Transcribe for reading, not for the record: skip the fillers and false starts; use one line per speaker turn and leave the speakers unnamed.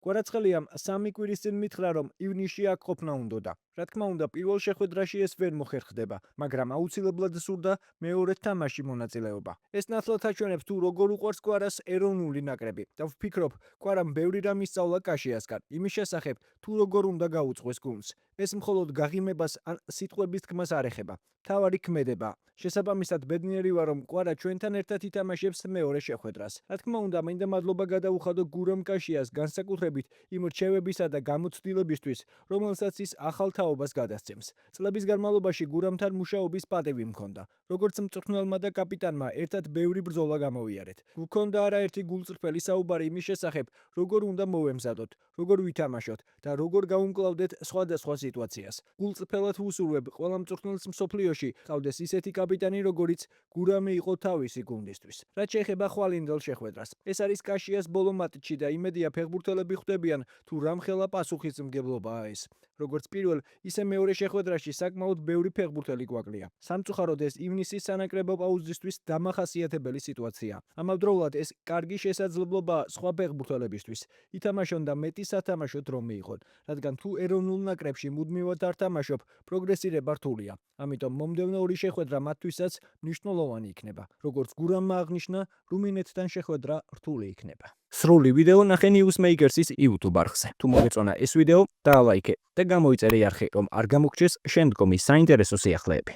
კვარაცხელიამ 3 კვირის წინ მითხრა, რომ ივნისში აქ ყოფნა უნდოდა. რა თქმა უნდა, პირველ შეხვედრაში ეს ვერ მოხერხდება, მაგრამ აუცილებლად სურდა მეორე თამაშში მონაწილეობა. ეს ნათლად აჩვენებს, თუ როგორ უყვარს კვარას ეროვნული ნაკრები და ვფიქრობ, კვარამ ბევრი რამ ისწავლა კაშიასგან, იმის შესახებ, თუ როგორ უნდა გაუძღვეს გუნდს. ეს მხოლოდ გაღიმებას ან სიტყვების თქმას არ ეხება. მთავარი ქმედება. შესაბამისად, ბედნიერი ვარ, რომ კვარა ჩვენთან ერთად ითამაშებს მეორე შეხვედრას. რა თქმა უნდა, მინდა მადლობა გადაუხადო გურამ კაშიას განსაკუთრებით იმ რჩევებისა და გამოცდილებისთვის, რომელსაც ის ახალ თაობას გადასცემს. წლების განმავლობაში გურამთან მუშაობის პატივი მქონდა. როგორც მწვრთნელმა და კაპიტანმა ერთად ბევრი ბრძოლა გამოვიარეთ. გვქონდა არაერთი გულწრფელი საუბარი იმის შესახებ, როგორ უნდა მოვემზადოთ, როგორ ვითამაშოთ და როგორ გავუმკლავდეთ სხვადასხვა სიტუაციას. გულწრფელად ვუსურვებ ყველა მწვრთნელს მსოფლიოში ყავდეს ისეთი კაპიტანი, როგორიც გურამი იყო თავისი გუნდისთვის. რაც შეეხება ხვალინდელ შეხვედრას, ეს არის კაშიას ბოლო მატჩი და იმედია ფეხბურთელები ხვდებიან, თუ რამხელა პასუხისმგებლობაა ეს. როგორც პირველ, ისე მეორე შეხვედრაში საკმაოდ ბევრი ფეხბურთელი გვაკლია. სამწუხაროდ ეს ივნისის სანაკრებო პაუზისთვის დამახასიათებელი სიტუაცია. ამავდროულად ეს კარგი შესაძლებლობაა სხვა ფეხბურთელებისთვის. ითამაშონ და მეტი სათამაშო დრო მიიღონ, რადგან თუ ეროვნულ ნაკრებში მუდმივად არ თამაშობ, პროგრესირება რთულია. ამიტომ მომდევნო ორი შეხვედრა მათთვისაც მნიშვნელოვანი იქნება. როგორც გურამმა აღნიშნა, რუმინეთთან შეხვედრა რთული იქნება. სრული ვიდეო ნახე Newsmakers-ის YouTube არხზე. თუ მოგეწონა ეს ვიდეო, დაალაიქე და გამოიწერე არხი, რომ არ გამოგჩეს შემდგომი საინტერესო სიახლეები.